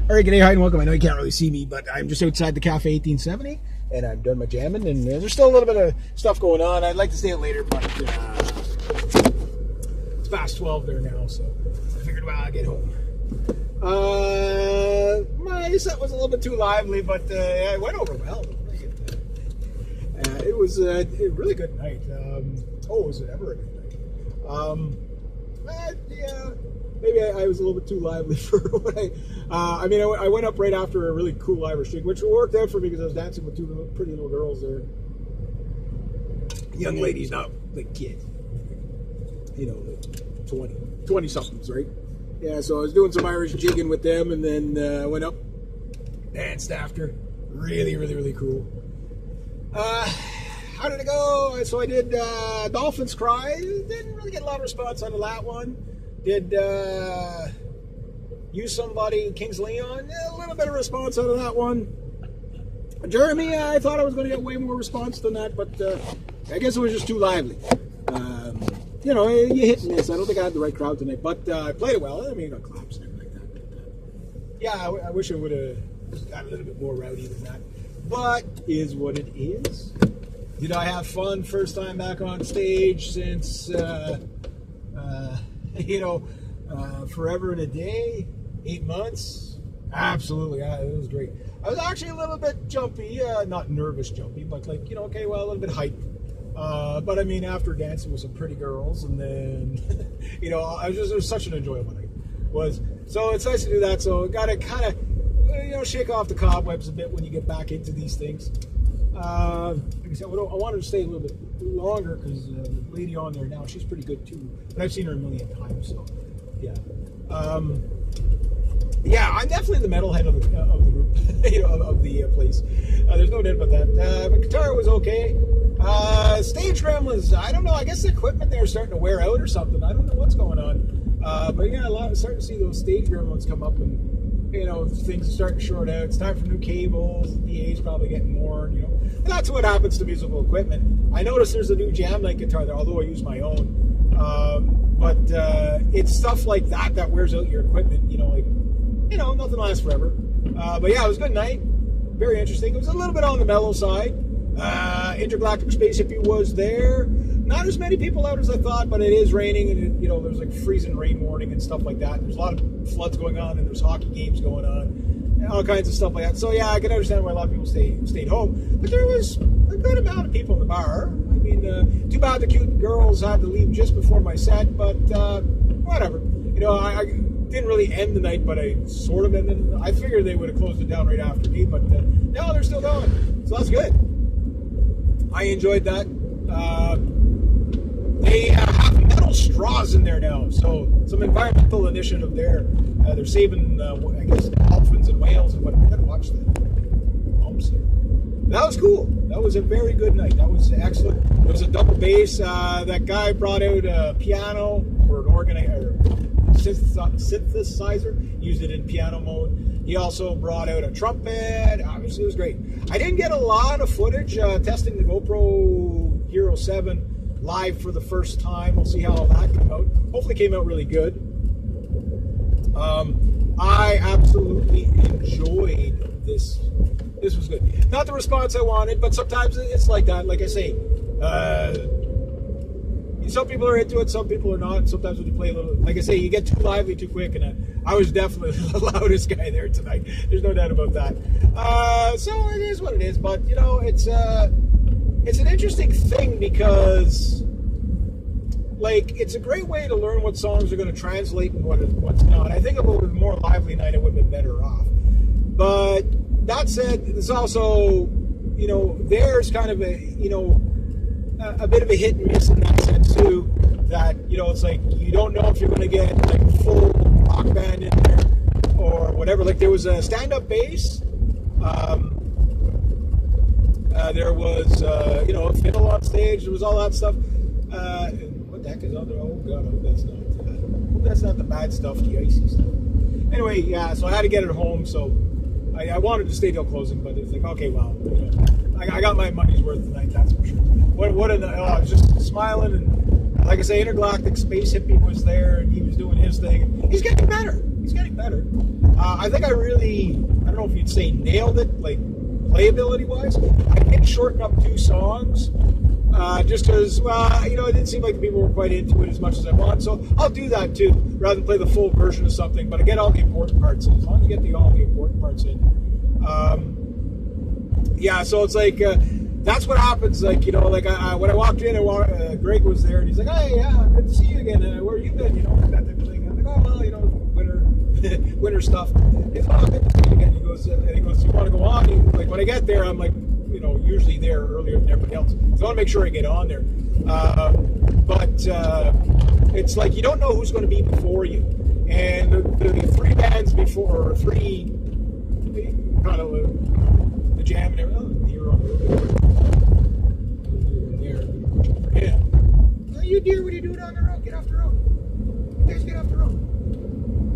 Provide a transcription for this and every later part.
All right, g'day, hi, and welcome. I know you can't really see me, but I'm just outside the Cafe 1870, and I'm done my jamming, and there's still a little bit of stuff going on. I'd like to stay out later, but it's past 12 there now, so I figured, well, I'll get home. My set was a little bit too lively, but it went over well. It was a really good night. Was it ever a good night? Yeah. Maybe I was a little bit too lively for what I went up right after a really cool Irish jig, which worked out for me because I was dancing with two pretty little girls there. Young ladies, not like kids. You know, like 20-somethings, right? Yeah, so I was doing some Irish jigging with them, and then I went up, danced after. Really, really, really cool. How did it go? So I did Dolphins Cry. Didn't really get a lot of response out of that one. Did Use Somebody, Kings Leon, a little bit of response out of that one. Jeremy, I thought I was going to get way more response than that, but I guess it was just too lively. You know, you hit and miss. I don't think I had the right crowd tonight, but I played it well. I mean, I got claps and everything like that. But, yeah, I wish I would have got a little bit more rowdy than that. But is what it is. Did I have fun first time back on stage since... forever and a day, 8 months. Absolutely, it was great. I was actually a little bit jumpy, not nervous jumpy, but like, okay, well, a little bit hyped. But I mean, after dancing with some pretty girls, and then, it was such an enjoyable night. So it's nice to do that. So got to kind of, shake off the cobwebs a bit when you get back into these things. Like I said, I wanted to stay a little bit longer because the lady on there now, she's pretty good too. But I've seen her a million times, so yeah. I'm definitely the metalhead of the group, of the place. There's no doubt about that. My guitar was okay. Stage gremlins, I don't know. I guess the equipment there is starting to wear out or something. I don't know what's going on. But yeah, starting to see those stage gremlins come up and. Things are starting to short out. It's time for new cables. The DA's probably getting worn, And that's what happens to musical equipment. I noticed there's a new Jam Night guitar there, although I use my own. But it's stuff like that wears out your equipment, nothing lasts forever. But yeah, it was a good night. Very interesting. It was a little bit on the mellow side. Intergalactic Space Hippie was there. Not as many people out as I thought, but it is raining, and there's like freezing rain warning and stuff like that. There's a lot of floods going on, and there's hockey games going on, and all kinds of stuff like that. So yeah, I can understand why a lot of people stayed home. But there was a good amount of people in the bar. I mean, too bad the cute girls had to leave just before my set, but whatever. I didn't really end the night, but I sort of ended. I figured they would have closed it down right after me, but no, they're still going. So that's good. I enjoyed that. They have metal straws in there now, so some environmental initiative there. They're saving, I guess, dolphins and whales and whatever. I gotta watch the bumps here. That was cool. That was a very good night. That was excellent. There was a double bass. That guy brought out a piano or an synthesizer. Used it in piano mode. He also brought out a trumpet. Obviously, it was great. I didn't get a lot of footage testing the GoPro Hero 7 live for the first time. We'll see how all that came out. Hopefully it came out really good. I absolutely enjoyed this. This was good. Not the response I wanted, but sometimes it's like that. Like I say, some people are into it, some people are not. Sometimes when you play a little, like I say, you get too lively too quick, and I was definitely the loudest guy there tonight. There's no doubt about that. So it is what it is, but it's an interesting thing because, like, it's a great way to learn what songs are going to translate and what's not. I think if it was a more lively night, it would have been better off. But that said, there's also, there's kind of a bit of a hit and miss in that sense too. That it's like you don't know if you're going to get like full rock band in there or whatever. Like there was a stand-up bass. There was, a fiddle on stage. There was all that stuff. What the heck is on there? Oh God, I hope that's not the bad stuff, the icy stuff. Anyway, yeah. So I had to get it home. So I wanted to stay till closing, but it's like, okay, well, I got my money's worth tonight. That's for sure. I was just smiling, and like I say, Intergalactic Space Hippie was there, and he was doing his thing. He's getting better. I I think I don't know if you'd say nailed it, like playability wise. I did shorten up 2 songs. Just because, it didn't seem like the people were quite into it as much as I want. So I'll do that too, rather than play the full version of something. But I get all the important parts in. As long as you get all the important parts in. So it's like, that's what happens. Like, when I walked in, Greg was there, and he's like, "Hey, yeah, good to see you again. Where you been?" That type of thing. I'm like, "Oh, well, winter stuff." He's like, "Oh, good to see you again." He goes, "You want to go on?" Like, when I get there, I'm like, usually there earlier than everybody else. So I want to make sure I get on there. But it's like you don't know who's going to be before you. And the 3 bands before, or 3 kind of the jam and everything. Oh, deer on the road. There. Yeah. Oh, you deer, what are you doing on the road? Get off the road. You guys get off the road.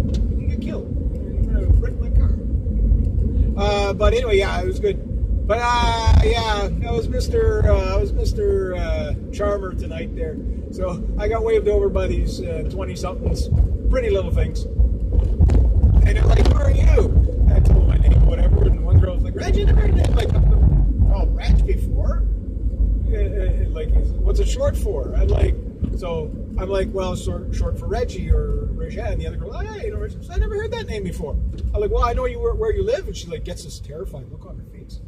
You can get killed. You're going to wreck my car. But anyway, yeah, it was good. But I was Mr. Charmer tonight there. So I got waved over by these 20-somethings, pretty little things. And they're like, "Who are you?" I told them my name, whatever. And one girl was like, "Reggie, never heard that." Like, "Oh, Reg before?" Like, "What's it short for?" I'm like, "Well, short for Reggie or Reggie." And the other girl, "Oh, yeah, Reggie." So I never heard that name before. I'm like, "Well, I know where you live." And she like gets this terrified look on her face.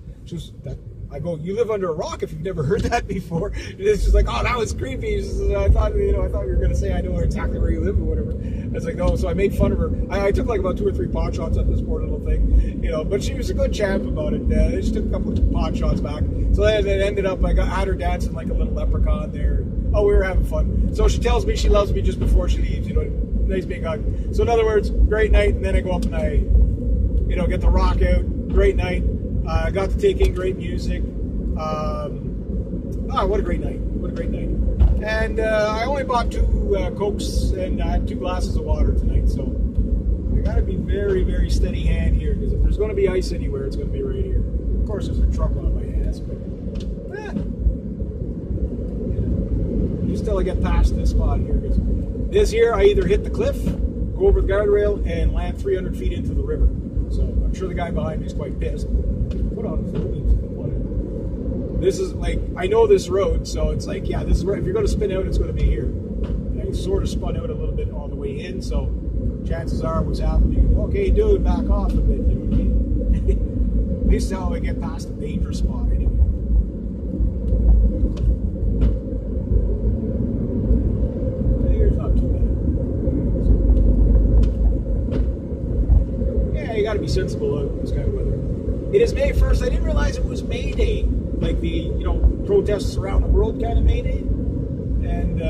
I go, "You live under a rock if you've never heard that before." And it's just like, "Oh, that was creepy." I thought you were going to say I know exactly where you live or whatever. I was like, "No." So I made fun of her. I took like about 2 or 3 pot shots at this poor little thing, But she was a good champ about it. She took a couple of pot shots back. So then it ended up I had her dancing like a little leprechaun there. Oh, we were having fun. So she tells me she loves me just before she leaves. Nice being hug. So in other words, great night. And then I go up and I, get the rock out. Great night. I got to take in great music. What a great night. What a great night. And I only bought 2 Cokes and I had 2 glasses of water tonight. So I got to be very, very steady hand here because if there's going to be ice anywhere, it's going to be right here. Of course, there's a truck on my ass, but just till I get past this spot here. Because this here, I either hit the cliff, go over the guardrail, and land 300 feet into the river. So I'm sure the guy behind me is quite pissed. Put on this is like, I know this road, so it's like, yeah, this is where, if you're going to spin out, it's going to be here. And I sort of spun out a little bit on the way in, so chances are what's happening, okay, dude, back off a bit. At least how I get past the danger spot anyway. Here's not too bad. Yeah, you got to be sensible of this kind of weather. It is May 1st. I didn't realize it was May Day, like the protests around the world kind of May Day. And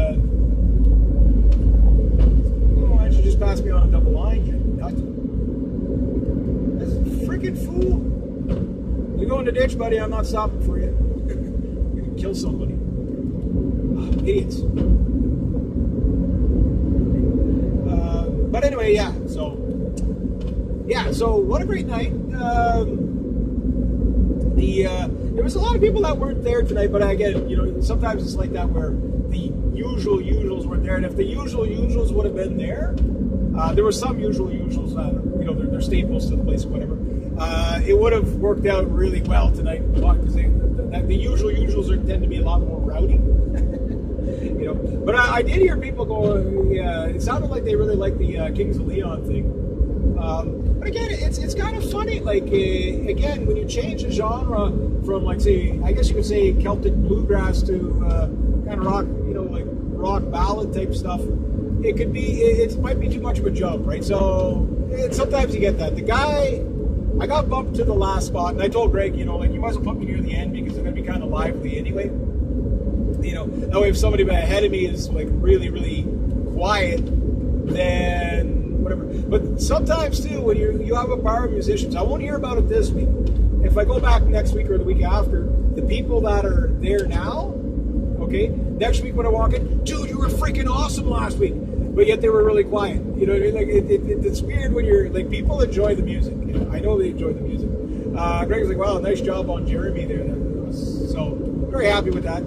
why don't you just pass me on a double line, you nut? This freaking fool! You go in the ditch, buddy. I'm not stopping for you. You can kill somebody. Idiots. But anyway, yeah. So what a great night. There was a lot of people that weren't there tonight, but again, sometimes it's like that where the usuals weren't there, and if the usuals would have been there, there were some usuals that they're staples to the place or whatever. It would have worked out really well tonight because the usuals tend to be a lot more rowdy. But I did hear people go. It sounded like they really liked the Kings of Leon thing. But again, it's kind of funny. Like again, when you change the genre from like say, I guess you could say Celtic bluegrass to kind of rock, like rock ballad type stuff, it could be it might be too much of a jump, right? So sometimes you get that. The guy, I got bumped to the last spot, and I told Greg, like you might as well put me near the end because it's gonna be kind of lively anyway. That way if somebody ahead of me is like really, really quiet, then whatever. But sometimes too, when you have a bar of musicians, I won't hear about it this week. If I go back next week or the week after, the people that are there now, okay, next week when I walk in, dude, you were freaking awesome last week, but yet they were really quiet. You know what I mean? Like it's weird when you're like, people enjoy the music. I know they enjoy the music. Greg's like, wow, nice job on Jeremy there. So very happy with that.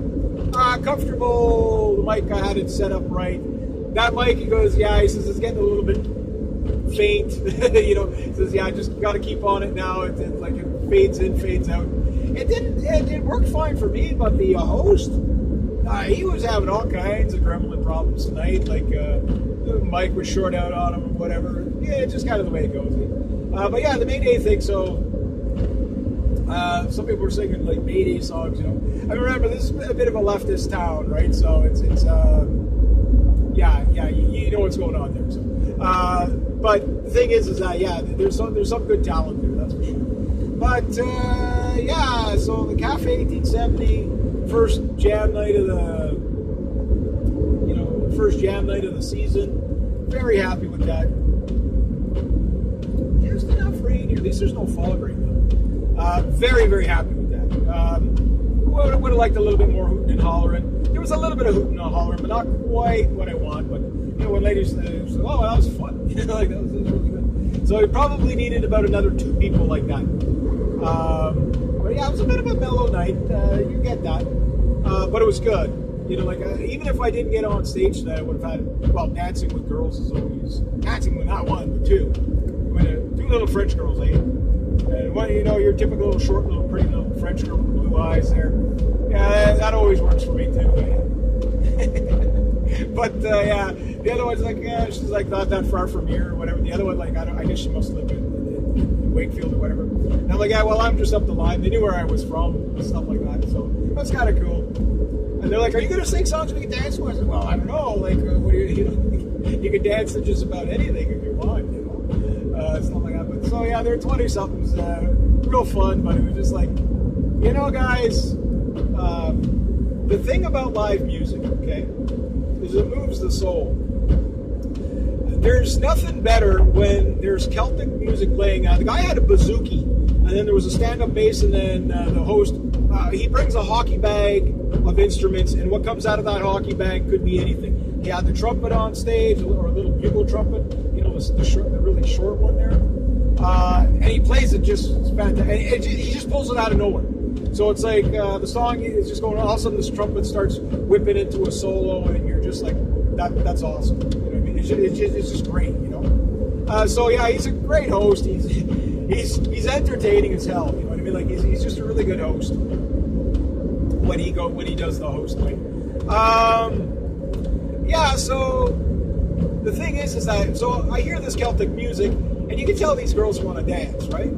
Comfortable. The mic, I had it set up right. That mic, he goes, yeah, he says it's getting a little bit faint. Says, yeah, just got to keep on it now. It fades in, fades out. It worked fine for me, but the host, he was having all kinds of gremlin problems tonight. The mic was short out on him or whatever. Yeah, it's just kind of the way it goes. But yeah, the Mayday thing. So some people were singing like Mayday songs. I remember this is a bit of a leftist town, right? So it's you know what's going on there. So, but the thing is that there's some good talent there, that's for sure. But so the Cafe 1870 first jam night of the season. Very happy with that. There's enough rain here. At least there's no fog right now. Very, very happy with that. Would have liked a little bit more hooting and hollering. There was a little bit of hooting and hollering, but not quite what I want. But when ladies say, "Oh, that was fun," that was really good. So we probably needed about another 2 people like that. But yeah, it was a bit of a mellow night. You get that, but it was good. Even if I didn't get on stage tonight, I would have had. Dancing with girls is always dancing with not one but 2. 2 little French girls, And one, your typical little short, little pretty little French girl with blue eyes there. Yeah, that always works for me too. But the other one's she's not that far from here or whatever. The other one, I guess she must live in Wakefield or whatever. And I'm I'm just up the line. They knew where I was from and stuff like that. So that's kind of cool. And they're like, "Are you going to sing songs we can dance to?" I said, "Well, I don't know. What do you can dance to just about anything if you want, stuff like that." But so yeah, they're 20-somethings, real fun. But it was just guys, the thing about live music, okay, is it moves the soul. There's nothing better when there's Celtic music playing. The guy had a bouzouki, and then there was a stand-up bass, and then the host, he brings a hockey bag of instruments, and what comes out of that hockey bag could be anything. He had the trumpet on stage, or a little bugle trumpet, the really short one there, and he plays it just fantastic. And he just pulls it out of nowhere. So it's the song is just going on, all of a sudden this trumpet starts whipping into a solo, and you're just like, that's awesome. It's just great, So yeah, he's a great host. He's entertaining as hell. You know what I mean? He's just a really good host when he does the host thing. So the thing is that so I hear this Celtic music, and you can tell these girls want to dance, right?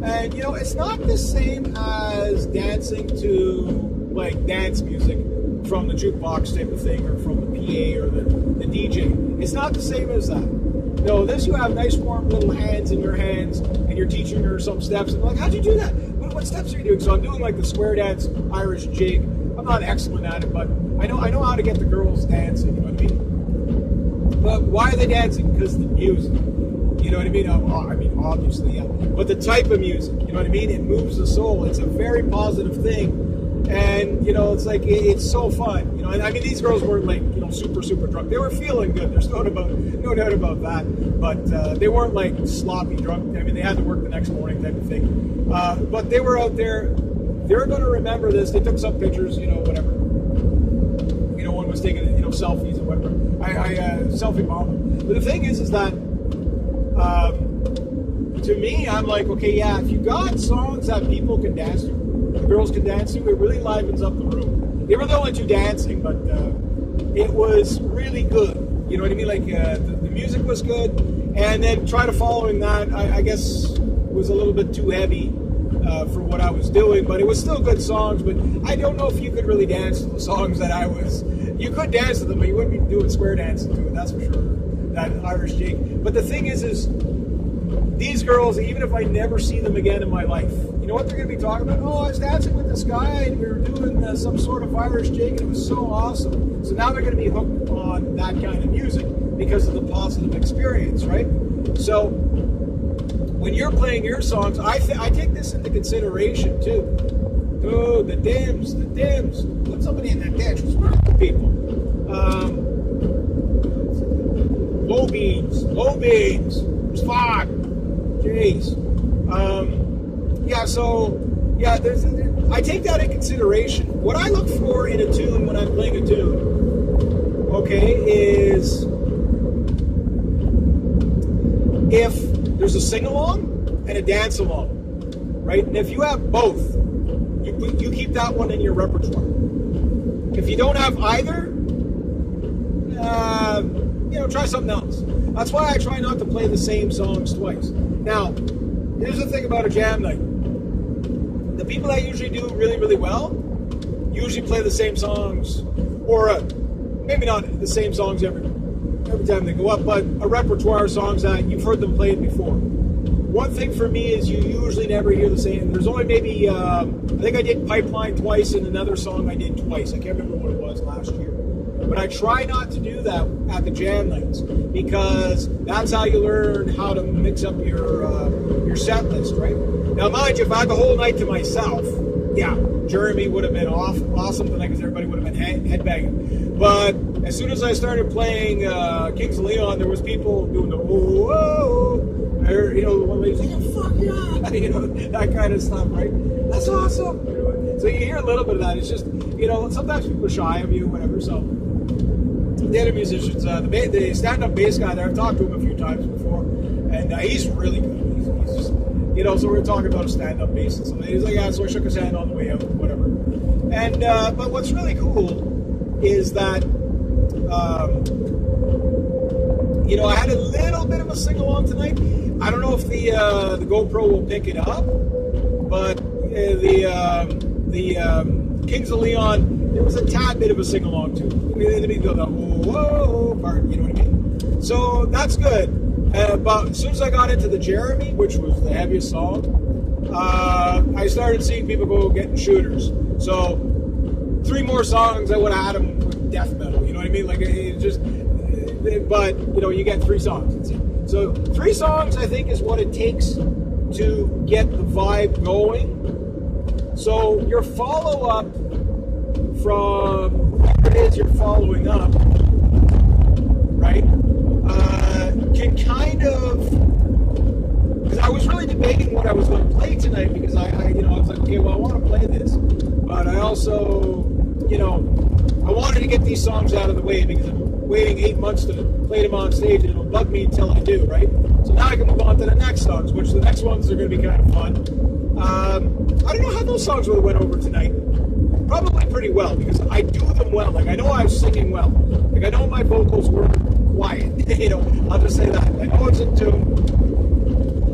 And it's not the same as dancing to dance music from the jukebox type of thing, or from the PA or the DJ. It's not the same as that. No, this you have nice warm little hands in your hands, and you're teaching her some steps. And how'd you do that? What steps are you doing? So I'm doing the square dance Irish jig. I'm not excellent at it, but I know how to get the girls dancing. You know what I mean? But why are they dancing? Because the music. You know what I mean? Obviously, yeah. But the type of music, you know what I mean? It moves the soul. It's a very positive thing. And, it's so fun. And these girls weren't super, super drunk. They were feeling good. There's no doubt about that. But they weren't sloppy drunk. They had to work the next morning type of thing. But they were out there. They're going to remember this. They took some pictures, whatever. One was taking, selfies or whatever. I selfie bombed. But the thing is that, to me, I'm okay, yeah, if you got songs that people can dance to, the girls can dance to, it really livens up the room. They were the only 2 dancing, but it was really good. You know what I mean? The music was good, and then try to following that, I guess, was a little bit too heavy for what I was doing, but it was still good songs. But I don't know if you could really dance to the songs that I was. You could dance to them, but you wouldn't be doing square dancing to it, that's for sure. That Irish jig. But the thing is these girls, even if I never see them again in my life, you know what they're going to be talking about? Oh, I was dancing with this guy, and we were doing some sort of Irish jig, and it was so awesome. So now they're going to be hooked on that kind of music because of the positive experience, right? So when you're playing your songs, I take this into consideration too. Oh, the Dims. Put somebody in that dance. Smart people. Low beans. It's fog. Jeez. I take that in consideration. What I look for in a tune when I'm playing a tune, okay, is if there's a sing-along and a dance-along, right? And if you have both, you keep that one in your repertoire. If you don't have either, try something else. That's why I try not to play the same songs twice. Now, here's the thing about a jam night. The people that usually do really, really well usually play the same songs, or maybe not the same songs every time they go up, but a repertoire of songs that you've heard them play before. One thing for me is you usually never hear the same. There's only maybe, I think I did Pipeline twice and another song I did twice. I can't remember what it was last year. But I try not to do that at the jam nights because that's how you learn how to mix up your set list, right? Now, mind you, if I had the whole night to myself, yeah, Jeremy would have been awesome tonight because everybody would have been headbanging. But as soon as I started playing Kings of Leon, there was people doing the oh, or, one lady's like, oh, fuck yeah, that kind of stuff, right? That's awesome. So you hear a little bit of that. It's just, sometimes people are shy of you, whatever. So the other musicians, the stand-up bass guy there, I've talked to him a few times before, and he's really good. He's just, so we were talking about a stand-up bass and something. He's like, yeah, so I shook his hand on the way out, whatever. And but what's really cool is that I had a little bit of a sing-along tonight. I don't know if the GoPro will pick it up, but the Kings of Leon, there was a tad bit of a sing-along too. Let me go the whoa part, you know what I mean? So that's good. But as soon as I got into the Jeremy, which was the heaviest song, I started seeing people go getting shooters. So 3 more songs, I would have had them with death metal. You know what I mean? Like it just, but you get 3 songs. So 3 songs, I think, is what it takes to get the vibe going. So your follow-up from whatever it is you're following up, right, can kind of, because I was really debating what I was going to play tonight because I was like, okay, well, I want to play this, but I also, I wanted to get these songs out of the way because I'm waiting 8 months to play them on stage and it'll bug me until I do, right? So now I can move on to the next songs, which the next ones are going to be kind of fun. I don't know how those songs would have went over tonight. Probably pretty well because I do them well. Like I know I was singing well. Like I know my vocals were quiet. I'll just say that. I know it's in tune.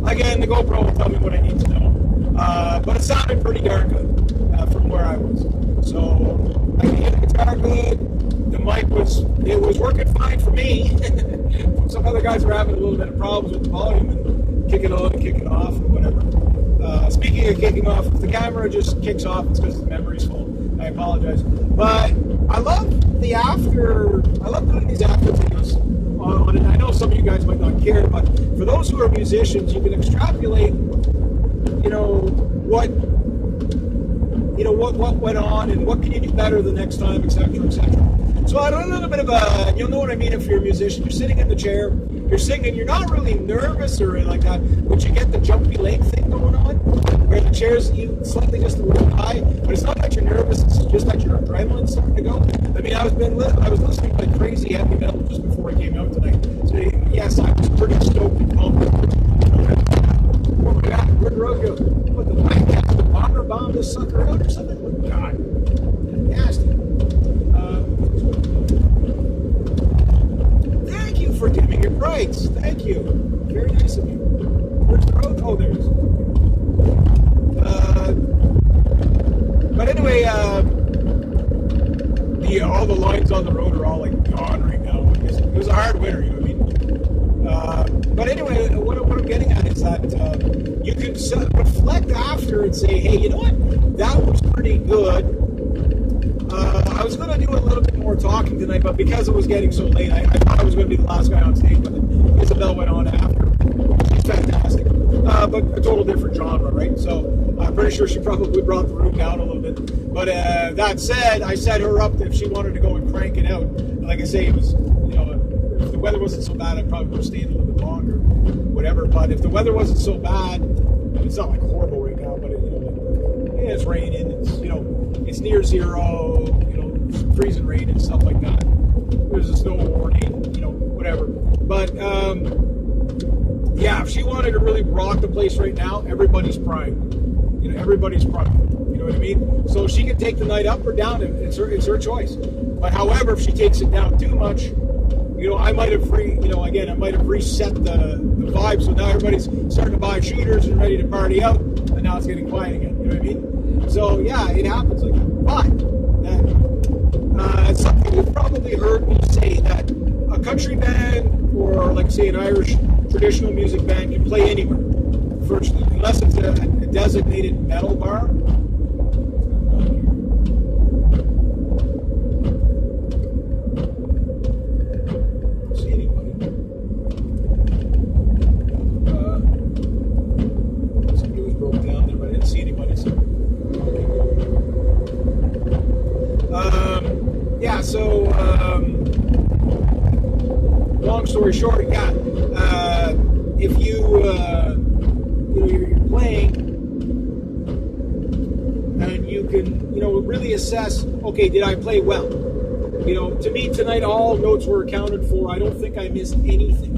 Again, the GoPro will tell me what I need to know. But it sounded pretty darn good from where I was. So I could hear the guitar good. The mic was working fine for me. Some other guys were having a little bit of problems with the volume and kicking on and kicking off and whatever. Speaking of kicking off, if the camera just kicks off, it's because the memory's full. I apologize. But I love doing these after videos on it. I know some of you guys might not care, but for those who are musicians, you can extrapolate, what went on and what can you do better the next time, etc., etc. So I done a little bit of you'll know what I mean if you're a musician. You're sitting in the chair, you're singing, you're not really nervous or anything like that, but you get the jumpy leg thing going on, where the chair's slightly just a little high, but it's not that you're nervous, it's just that your adrenaline's starting to go. I mean, I was listening to crazy heavy metal just before I came out tonight. So yes, I was pretty stoked and pumped. Oh my God, where'd the road go? What, the White Castle, the bomber bombed this sucker out or something? Oh God, nasty. Thank you for dimming your brights. Thank you. Very nice of you. Where's the road? Oh, there it is. But anyway, all the lines on the road are all like gone right now. It was a hard winter, you know what I mean? But anyway, what I'm getting at is that you can reflect after and say, hey, you know what? That was pretty good. I was going to do a little bit more talking tonight, but because it was getting so late, I thought I was going to be the last guy on stage, but Isabel went on after. She's fantastic. But a total different genre, right? So I'm pretty sure she probably brought the room down a little bit. But that said, I set her up if she wanted to go and crank it out. Like I say, it was, if the weather wasn't so bad, I'd probably would have stayed a little bit longer, whatever. But if the weather wasn't so bad, it's not like horrible right now, but it's raining, it's near zero, freezing rain and stuff like that. There's a snow warning, whatever. But yeah, if she wanted to really rock the place right now, everybody's prime. Everybody's prime. You know what I mean? So she can take the night up or down. It's her choice. But however, if she takes it down too much, I might have I might have reset the vibe. So now everybody's starting to buy shooters and ready to party out, and now it's getting quiet again. You know what I mean? So yeah, it happens like that. But something you've probably heard me say that a country band or like say an Irish traditional music band can play anywhere, virtually, unless it's a designated metal bar. See anybody? Somebody was broke down there, but I didn't see anybody. So. So long story short, if you're playing and you can, really assess, okay, did I play well? To me tonight, all notes were accounted for. I don't think I missed anything.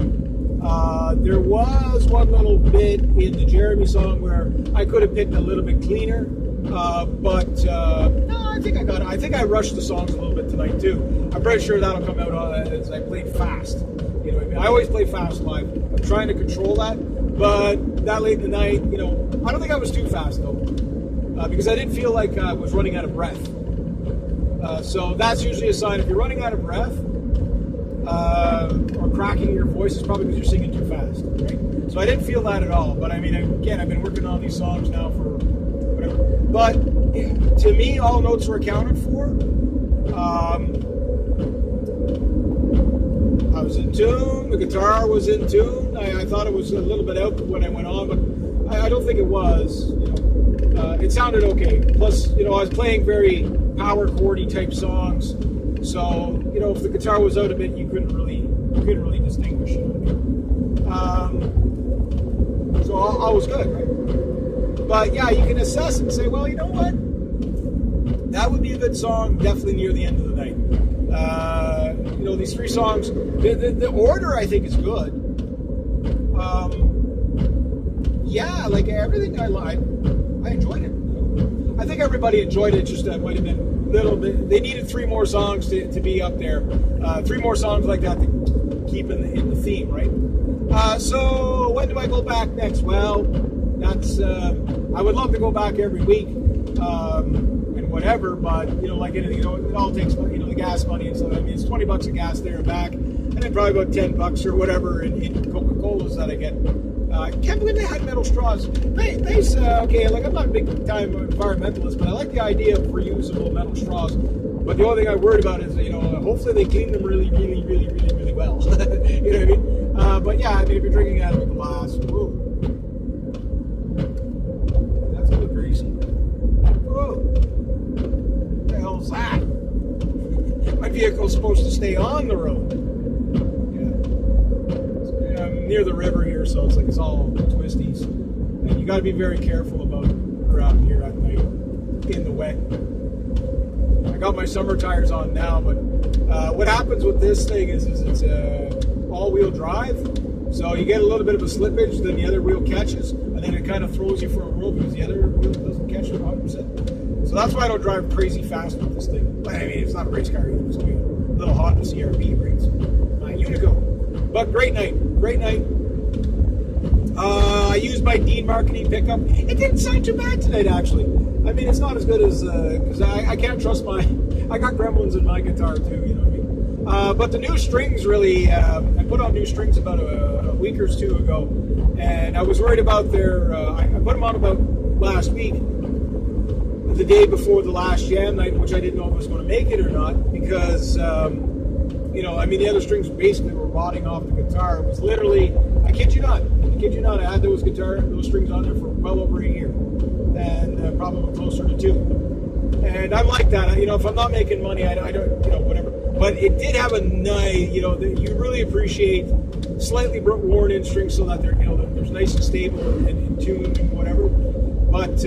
There was one little bit in the Jeremy song where I could have picked a little bit cleaner. But no, I think I got it. I think I rushed the songs a little bit tonight too. I'm pretty sure that'll come out as I played fast. You know what I mean? I always play fast live. I'm trying to control that, but that late in the night, I don't think I was too fast though, because I didn't feel like I was running out of breath. So that's usually a sign if you're running out of breath or cracking your voice, it's probably because you're singing too fast, right? So I didn't feel that at all. But I mean, again, I've been working on these songs now for whatever. But to me, all notes were accounted for. I was in tune. The guitar was in tune. I thought it was a little bit out when I went on, but I don't think it was. It sounded okay. Plus, I was playing very power chordy type songs, so if the guitar was out a bit, you couldn't really distinguish. So all was good, right? But yeah, you can assess and say, well, you know what? That would be a good song, definitely near the end of the night. These three songs, the order I think is good. Yeah, like everything I enjoyed it. I think everybody enjoyed it, just that might have been a little bit, they needed three more songs to be up there. Three more songs like that to keep in the theme, right? So when do I go back next? Well, that's, I would love to go back every week. And whatever, but like anything, it all takes the gas money and stuff. I mean, it's $20 of gas there and back, and then probably about $10 or whatever in Coca-Colas that I get. Can't believe they had metal straws. Okay, like I'm not a big time environmentalist, but I like the idea of reusable metal straws. But the only thing I worried about is, hopefully they clean them really, really, really, really, really well. You know what I mean? But yeah, I mean, if you're drinking out of a glass, whoa. That's a little greasy. Whoa. What the hell is that? My vehicle's supposed to stay on the road. Yeah. I'm near the river here, so it's all twisties. And you got to be very careful about around here at night in the wet. I got my summer tires on now, but what happens with this thing is it's all-wheel drive. So you get a little bit of a slippage, then the other wheel catches, and then it kind of throws you for a whirl because the other wheel doesn't catch it 100%. So that's why I don't drive crazy fast with this thing. But, I mean, it's not a race car either. It's only a little hot in the CRB rates. Unico. But great night. Great night. I used my Dean marketing pickup. It didn't sound too bad tonight, actually. I mean, it's not as good as, because I can't trust I got gremlins in my guitar too, you know what I mean? But the new strings really, I put on new strings about a week or two ago, and I was worried about I put them on about last week, the day before the last jam night, which I didn't know if I was going to make it or not, because, I mean, the other strings basically were rotting off the guitar. It was literally, I kid you not, I had those strings on there for well over a year, and probably closer to 2. And I'm like that, if I'm not making money, I don't, whatever. But it did have a nice, you really appreciate slightly worn in strings so that they're, they're nice and stable and in tune and whatever. But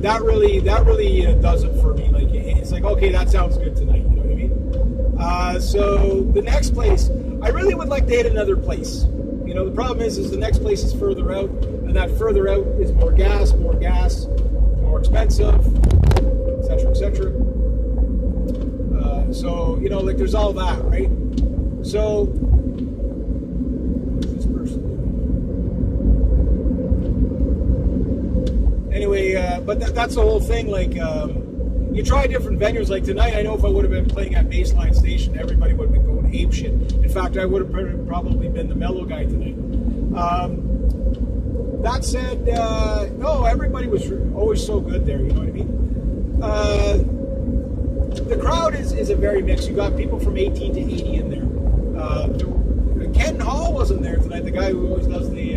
that really does it for me. Like it's like, okay, that sounds good tonight. You know what I mean? So the next place, I really would like to hit another place. You know, the problem is the next place is further out, and that further out is more gas, more expensive, etc., etc. So, you know, like there's all that, right? So, who's this person? Anyway, but that's the whole thing. Like, you try different venues. Like tonight, I know if I would have been playing at Baseline Station, everybody would have been going ape shit. In fact, I would have probably been the mellow guy tonight. That said, no, everybody was always so good there. You know what I mean? The crowd is a very mix. You got people from 18 to 80 in there. Ken Hall wasn't there tonight. The guy who always does the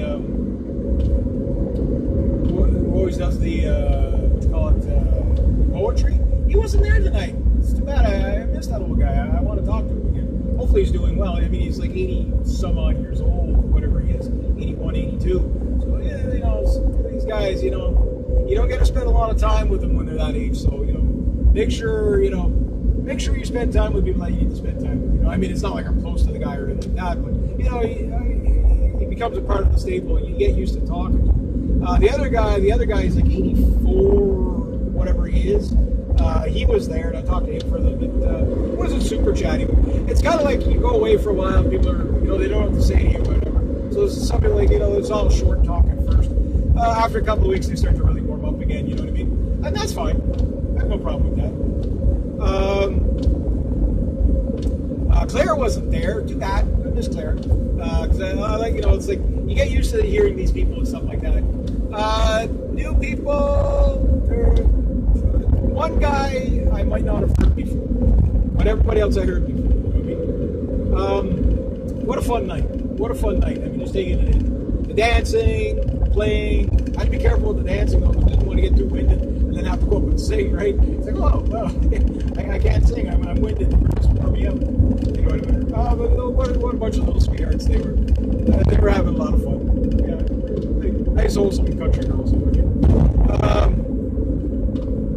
poetry. He wasn't there tonight. It's too bad. I missed that old guy. I want to talk to him again. Hopefully he's doing well. I mean, he's like 80 some odd years old, whatever he is, 81, 82. So yeah, you know, these guys, you know, you don't get to spend a lot of time with them when they're that age. So you know, make sure you spend time with people that you need to spend time with. You know, I mean, it's not like I'm close to the guy or anything like that, but you know, he becomes a part of the stable, and you get used to talking to him. The other guy is like 84, whatever he is. He was there, and I talked to him for a little bit. It wasn't super chatty. It's kind of like you go away for a while, and people are, you know, they don't have to say to you, whatever. So it's something like, you know, it's all short talk at first. After a couple of weeks, they start to really warm up again, you know what I mean? And that's fine. I have no problem with that. Claire wasn't there. Too bad. I miss Claire. Because I like, you know, it's like, you get used to hearing these people and stuff like that. New people, one guy I might not have heard before, but everybody else I heard before. You know what I mean? What a fun night. What a fun night. I mean, just taking it in. The dancing, playing. I had to be careful with the dancing, though, because I didn't want to get too winded and then have to go up and sing, right? It's like, oh, well, I can't sing. I'm winded. Just warm me up. You know what I mean? But what a bunch of little sweethearts they were. They were having a lot of fun. Yeah, nice, wholesome country girls. You know what I mean?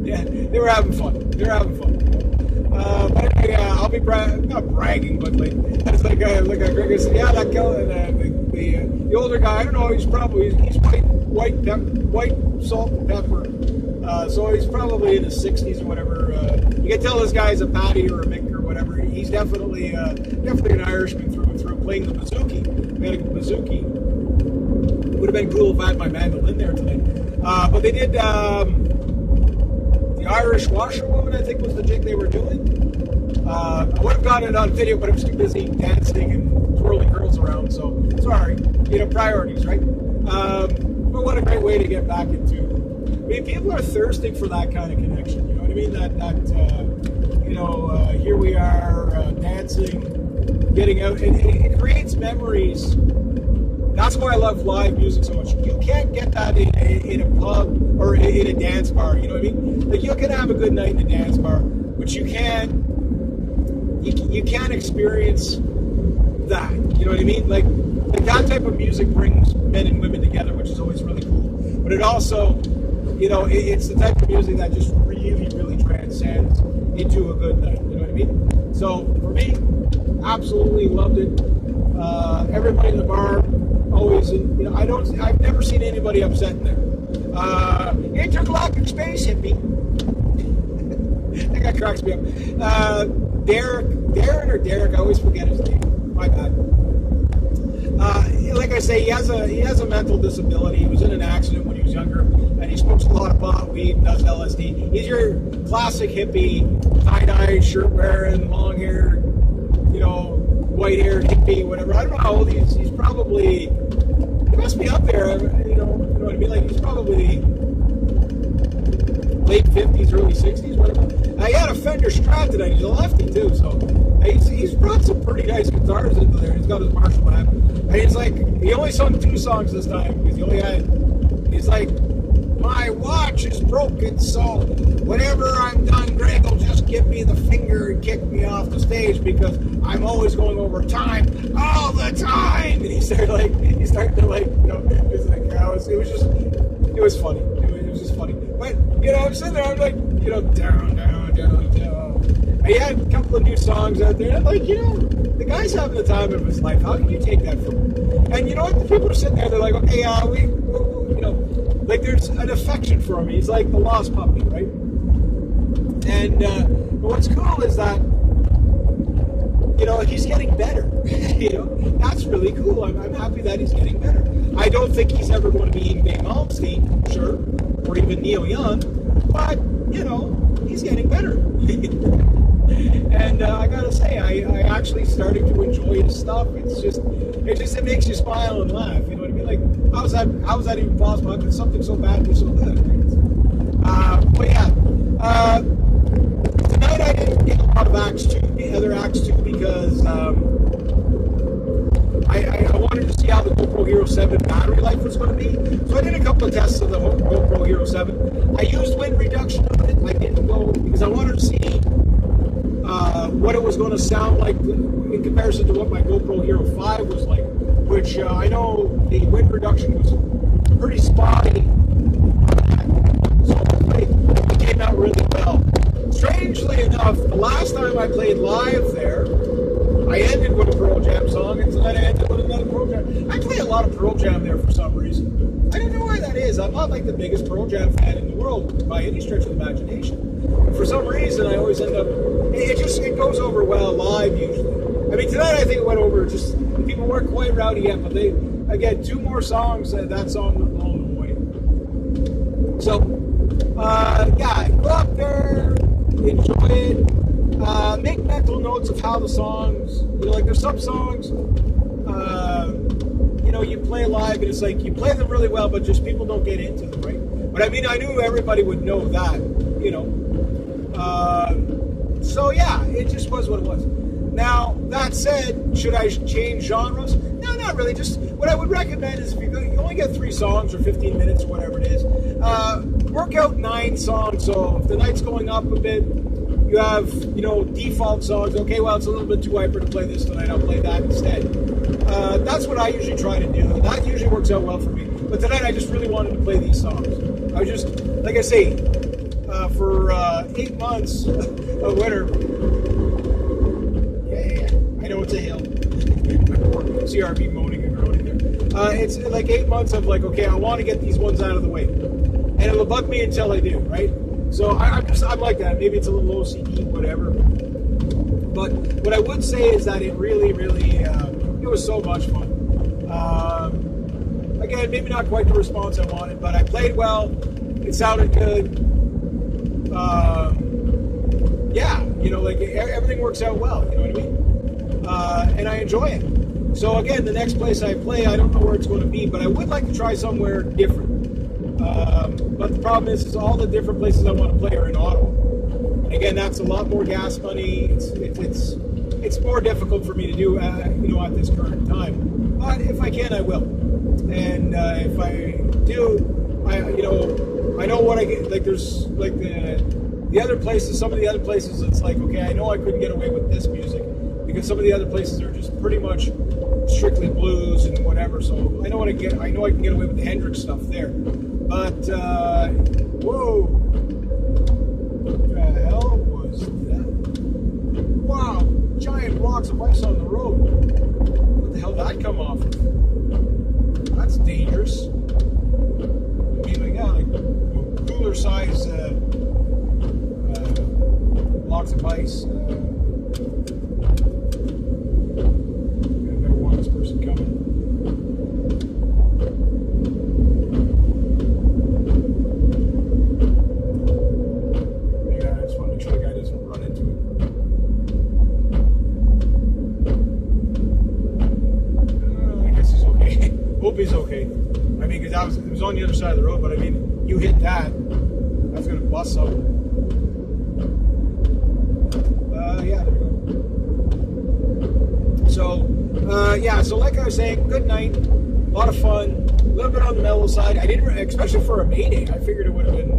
Yeah, they were having fun. They were having fun. But anyway, I'll be not bragging, but like it's like Greg said, yeah, that Kellen, the older guy. I don't know. He's white salt and pepper. So he's probably in his 60s or whatever. You can tell this guy's a Paddy or a Mick or whatever. He's definitely an Irishman through and through, playing the bouzouki. We had a bouzouki. Would have been cool if I had my mandolin there tonight. But they did. The Irish washerwoman, I think, was the jig they were doing. I would have gotten it on video, but I was too busy dancing and twirling girls around, so sorry. You know, priorities, right? But what a great way to get back into. I mean, people are thirsting for that kind of connection. You know what I mean? Here we are dancing, getting out. It creates memories. That's why I love live music so much. You can't get that in a pub or in a dance bar. You know what I mean? Like, you can have a good night in a dance bar, but you can't experience that. You know what I mean? Like that type of music brings men and women together, which is always really cool. But it also, you know, it's the type of music that just really, really transcends into a good night. You know what I mean? So for me, absolutely loved it. Everybody in the bar. Always, you know, I've never seen anybody upset in there. Intergalactic space hippie. That guy cracks me up. Derek, I always forget his name. My bad. Like I say, he has a mental disability. He was in an accident when he was younger, and he smokes a lot of pot, weed, and does LSD. He's your classic hippie, tie-dye, shirt-wearing, long-haired, you know, white-haired hippie, whatever. I don't know how old he is. He's probably, he must be up there, you know what I mean? Like, he's probably late 50s, early 60s, whatever. He had a Fender Strat tonight. He's a lefty, too, so he's brought some pretty nice guitars into there. He's got his Marshall amp. And he's like, he only sung 2 songs this time, because he's like, my watch is broken, so whenever I'm done, Greg will just give me the finger and kick me off the stage because I'm always going over time all the time. And he started to like, you know, it's like, it was funny. It was just funny. But, you know, I'm sitting there, I'm like, you know, down. He had a couple of new songs out there. And I'm like, the guy's having the time of his life. How can you take that from him? And you know what? The people are sitting there. They're like, okay, like there's an affection for him. He's like the lost puppy, right? And but what's cool is that he's getting better. That's really cool. I'm happy that he's getting better. I don't think he's ever going to be Yngwie Malmsteen, sure, or even Neil Young, but he's getting better. And I gotta say, I actually started to enjoy his stuff. It makes you smile and laugh. You know what I mean? Like, how's that even possible? How could something so bad be so good? But yeah, tonight I didn't get a lot of other acts too, because I wanted to see how the GoPro Hero 7 battery life was going to be. So I did a couple of tests of the GoPro Hero 7. I used wind reduction on it. I didn't go because I wanted to see what it was going to sound like in comparison to what my GoPro Hero 5 was like, which I know the wind reduction was pretty spotty. So it came out really well. Strangely enough, the last time I played live there, I ended with a Pearl Jam song, and tonight I ended with another Pearl Jam. I play a lot of Pearl Jam there for some reason. I don't know why that is. I'm not like the biggest Pearl Jam fan in the world by any stretch of the imagination. For some reason, I always end up. It goes over well live usually. I mean, tonight I think it went over. Just people weren't quite rowdy yet, but again 2 more songs, and that song was blown away. So, yeah, go up there, enjoy it. Make mental notes of how the songs. Like there's some songs. You play live, and it's like you play them really well, but just people don't get into them, right? But I mean, I knew everybody would know that, So yeah, it just was what it was. Now, that said, should I change genres? No, not really. Just what I would recommend is if you only get 3 songs or 15 minutes or whatever it is, work out 9 songs. So if the night's going up a bit, you have, default songs. Okay, well, it's a little bit too hyper to play this tonight. I'll play that instead. That's what I usually try to do. That usually works out well for me. But tonight, I just really wanted to play these songs. I was just, like I say, for 8 months of winter. Yeah, I know it's a hill. CRB moaning and groaning there. It's like 8 months of like, okay, I want to get these ones out of the way. And it'll bug me until I do, right? So I'm like that. Maybe it's a little OCD, whatever. But what I would say is that it really, really, it was so much fun. Again, maybe not quite the response I wanted, but I played well. It sounded good. Yeah, like everything works out well. You know what I mean? And I enjoy it. So again, the next place I play, I don't know where it's going to be, but I would like to try somewhere different. But the problem is all the different places I want to play are in Ottawa. And again, that's a lot more gas money. It's more difficult for me to do, at this current time. But if I can, I will. And if I do, I know what I get. Like there's like the other places. Some of the other places, it's like, okay, I know I couldn't get away with this music because some of the other places are just pretty much strictly blues and whatever. So I know I can get away with the Hendrix stuff there. But whoa, what the hell was that? Wow, giant blocks of ice on the road. What the hell did that come off of? That's dangerous. I mean, like cooler size blocks of ice. I better warn this person coming. He's okay. I mean, because it was on the other side of the road, but I mean, you hit that, that's going to bust something. Yeah, there we go. So, yeah, so like I was saying, good night, a lot of fun, a little bit on the mellow side. I didn't, especially for a Mayday, I figured it would have been,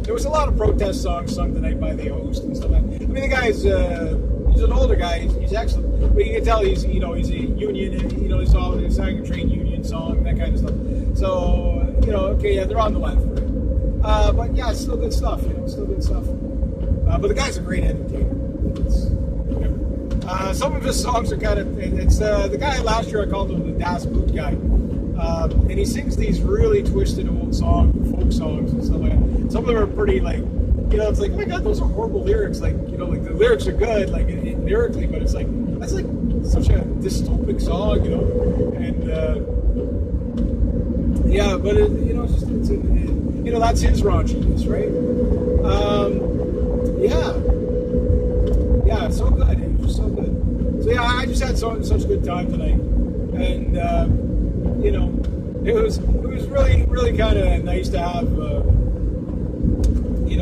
there was a lot of protest songs sung tonight by the host and stuff like that. I mean, the guy's, he's an older guy. He's excellent, but you can tell he's a union. He's sang a trade union song, that kind of stuff. So okay, yeah, they're on the left, right? But yeah, it's still good stuff. Still good stuff. But the guy's a great entertainer. Some of his songs are kind of, it's the guy last year I called him the Das Boot guy. And he sings these really twisted old songs, folk songs and stuff like that. Some of them are pretty like, it's like, oh my God, those are horrible lyrics. Like, like the lyrics are good, like lyrically, but it's like, that's like such a dystopic song, And, yeah, but it's just, that's his raunchiness, right? Yeah, so good. It was just so good. So yeah, I just had such a good time tonight, and it was really really kind of nice to have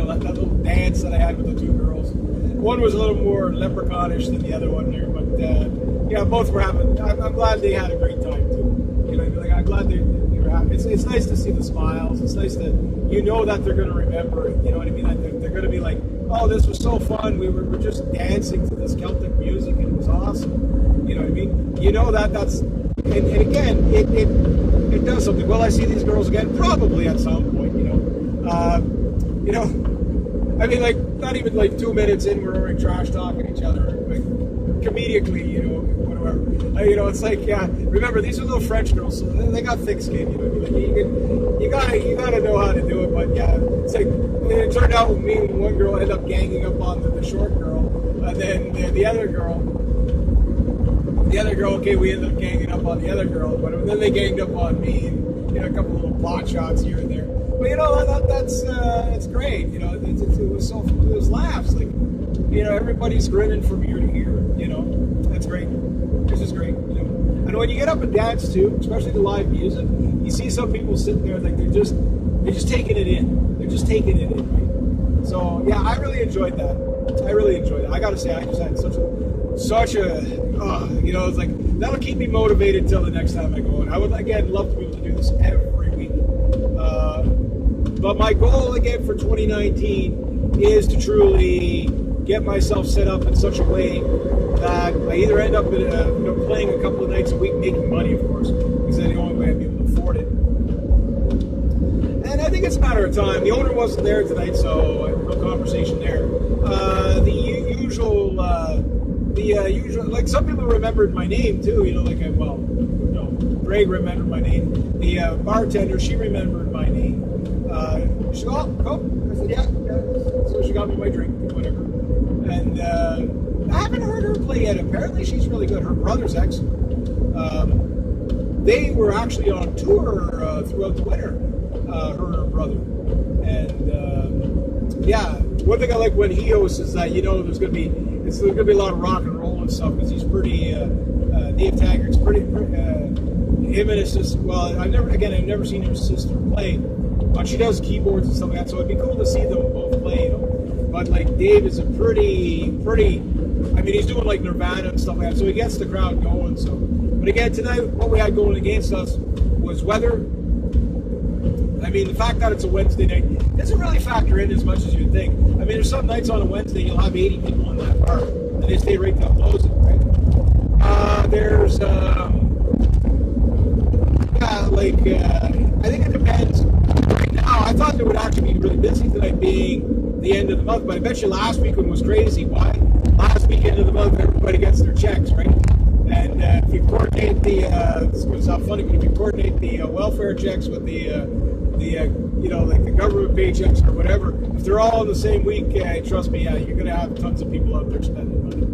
that little dance that I had with the two girls. One was a little more leprechaunish than the other one there, but yeah, both were having. I'm glad they had a great time too. Like I'm glad they were happy. It's nice to see the smiles. It's nice that that they're going to remember it. You know what I mean? Like they're going to be like, oh, this was so fun. We were just dancing to this Celtic music, and it was awesome. You know what I mean? That's and again, it does something. Will I see these girls again? Probably at some point. I mean, like not even like 2 minutes in, we're already trash talking each other, like comedically, whatever. It's like, yeah. Remember, these are little French girls, so they got thick skin. Like you gotta know how to do it. But yeah, it's like it turned out me and one girl ended up ganging up on the short girl, and then the other girl. Okay, we ended up ganging up on the other girl, but then they ganged up on me, and a couple of little pot shots here and there. But that's great. It was laughs. Like everybody's grinning from ear to ear. That's great. This is great. And when you get up and dance too, especially the live music, you see some people sitting there like they're just taking it in. They're just taking it in, right? So yeah, I really enjoyed that. I gotta say, I just had such a it's like that'll keep me motivated till the next time I go. And I would again love to be able to do this every week. But my goal again for 2019 is to truly get myself set up in such a way that I either end up playing a couple of nights a week, making money, of course, because that's the only way I'd be able to afford it. And I think it's a matter of time. The owner wasn't there tonight, so no conversation there. The usual, like some people remembered my name too. Greg remembered my name. The bartender, she remembered my name. She said, oh, I said, yeah. So she got me my drink, whatever. And I haven't heard her play yet. Apparently she's really good. Her brother's excellent. They were actually on tour throughout the winter, her and her brother. And yeah, one thing I like when he hosts is that there's going to be a lot of rock and roll and stuff because he's pretty. Dave Taggart's pretty. Him and his sister. Well, I've never seen his sister play, but she does keyboards and stuff like that. So it'd be cool to see them both play. But like Dave is a pretty. I mean, he's doing like Nirvana and stuff like that, so he gets the crowd going. So, but again, tonight what we had going against us was weather. I mean, the fact that it's a Wednesday night doesn't really factor in as much as you'd think. I mean, there's some nights on a Wednesday you'll have 80 people in that bar, and they stay right till closing, right? I think it depends. Right now, I thought it would actually be really busy tonight being the end of the month, but I bet you last weekend was crazy. Why? Last weekend of the month, everybody gets their checks, right? And if you coordinate this is going to sound funny, but if you coordinate the welfare checks with the government paychecks or whatever, if they're all in the same week, trust me, you're going to have tons of people out there spending money.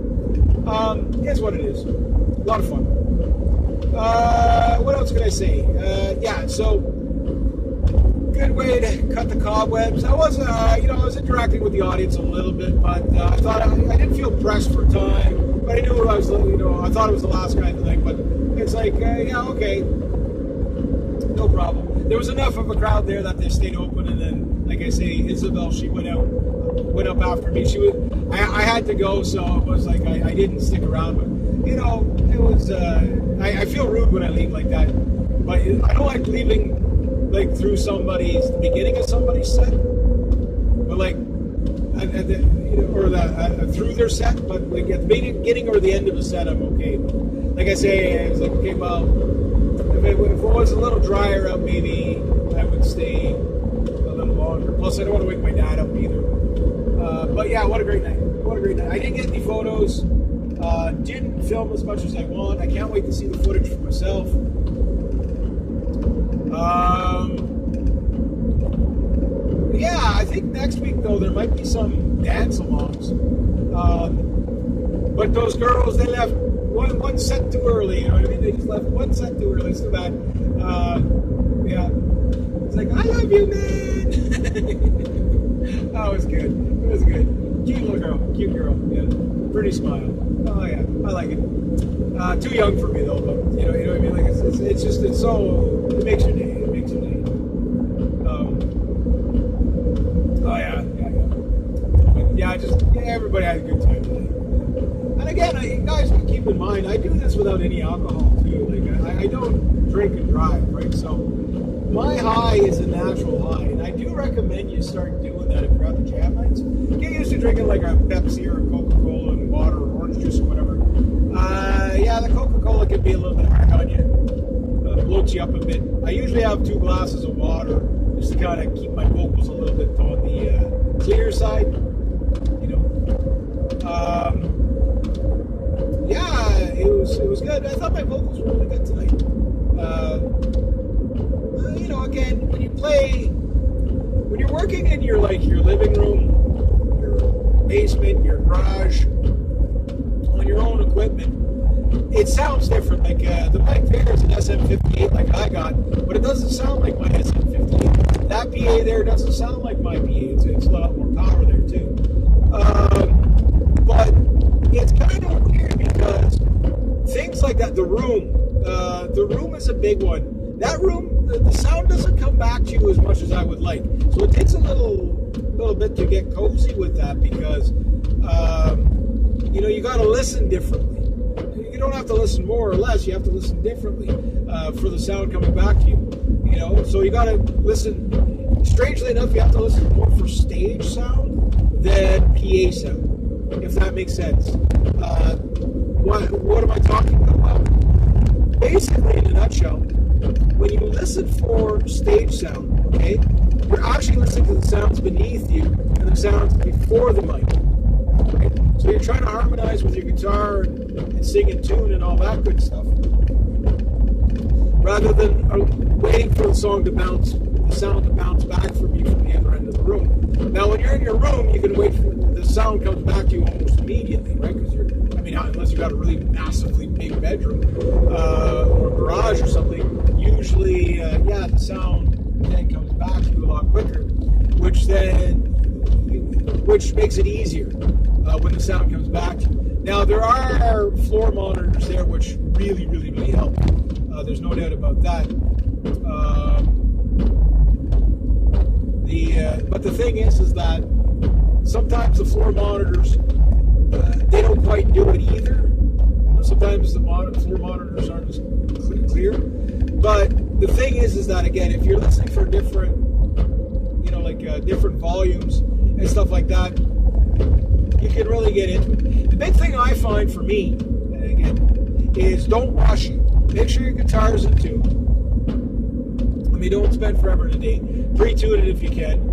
Here's what it is. A lot of fun. What else can I say? So good way to cut the cobwebs. I was interacting with the audience a little bit, but I thought I didn't feel pressed for time. But I knew I was, I thought it was the last guy of the night. But it's like, okay, no problem. There was enough of a crowd there that they stayed open, and then, like I say, Isabel, she went up after me. I had to go, so it was like I didn't stick around. But it was. I feel rude when I leave like that, but I don't like leaving like through the beginning of somebody's set, but like through their set, but like at the beginning or the end of the set, I'm okay. Like I say, I was like, okay, well, if it was a little drier out, maybe I would stay a little longer. Plus, I don't want to wake my dad up either. But yeah, what a great night. What a great night. I didn't get any photos. Didn't film as much as I want. I can't wait to see the footage for myself. Yeah, I think next week, though, there might be some dance-alongs. But those girls, they left one set too early, you know what I mean? They just left one set too early. It's too bad. Yeah. It's like, I love you, man! That was good. It was good. Cute little girl. Cute girl. Yeah. Pretty smile. Oh, yeah. I like it. Too young for me, though, but, you know what I mean? Like, it's just, it's so, it makes your day. It makes your day. Oh, yeah. But, yeah, everybody had a good time today. And again, you guys can keep in mind, I do this without any alcohol, too. Like, I don't drink and drive, right? So, my high is a natural high, and I do recommend you start doing that if you're out the jam nights. Get used to drinking like a Pepsi or a Coca-Cola and water or orange juice or whatever. Yeah, the Coca-Cola can be a little bit hard on you. Bloats you up a bit. I usually have 2 glasses of water just to kind of keep my vocals a little bit on the clear side. You know. Yeah, it was good. I thought my vocals were really good tonight. You know, again, when you're working in your living room, your basement, your garage, on your own equipment, it sounds different. Like the mic there is an SM58 like I got, but it doesn't sound like my SM58. That PA there doesn't sound like my PA. It's a lot more power there too. But it's kind of weird because things like that, the room is a big one. That room, the sound doesn't come back to you as much as I would like. So it takes a little bit to get cozy with that because, you know, you got to listen differently. You don't have to listen more or less. You have to listen differently for the sound coming back to you. You know, so you got to listen. Strangely enough, you have to listen more for stage sound than PA sound, if that makes sense. What am I talking about? Well, basically, in a nutshell, when you listen for stage sound, okay, you're actually listening to the sounds beneath you and the sounds before the mic. Right? So you're trying to harmonize with your guitar and sing in tune and all that good stuff, rather than waiting for the sound to bounce back from you from the other end of the room. Now, when you're in your room, you can wait for the sound comes back to you almost immediately, right? Because unless you got a really massively big bedroom or garage or something, usually, the sound then comes back to you a lot quicker, which makes it easier when the sound comes back to you. Now, there are floor monitors there, which really, really, really help. There's no doubt about that. But the thing is that sometimes the floor monitors, they don't quite do it either. Sometimes the floor monitors aren't as clear. But the thing is that, again, if you're listening for different, different volumes and stuff like that, you can really get into it. The big thing I find for me, again, is don't rush it. Make sure your guitar is in tune. I mean, don't spend forever in a day. Pre-tune it if you can.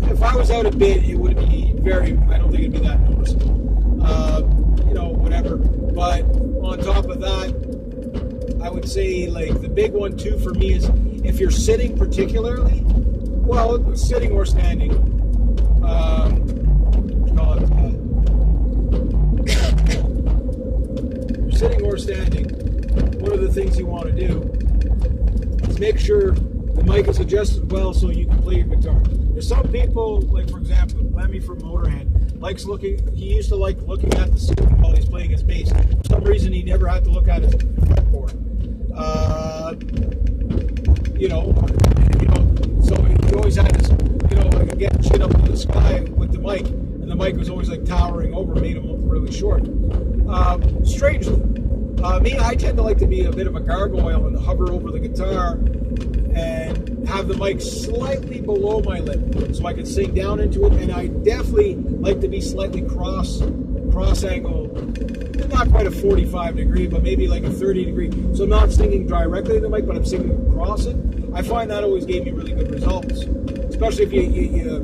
If I was out a bit, it would be I don't think it'd be that noticeable. Whatever. But on top of that, I would say, like, the big one too for me is if you're sitting particularly, well, sitting or standing, sitting or standing, one of the things you want to do is make sure the mic is adjusted well so you can play your guitar. There's some people, like for example, Lemmy from Motorhead, he used to like looking at the ceiling while he's playing his bass. For some reason, he never had to look at his fretboard. So he always had this, again, chin up in the sky with the mic, and the mic was always like towering over, made him look really short. Strangely, me, I tend to like to be a bit of a gargoyle and hover over the guitar and have the mic slightly below my lip so I can sing down into it, and I definitely like to be slightly cross angle, not quite a 45 degree, but maybe like a 30 degree. So I'm not singing directly to the mic, but I'm singing across it. I find that always gave me really good results, especially if you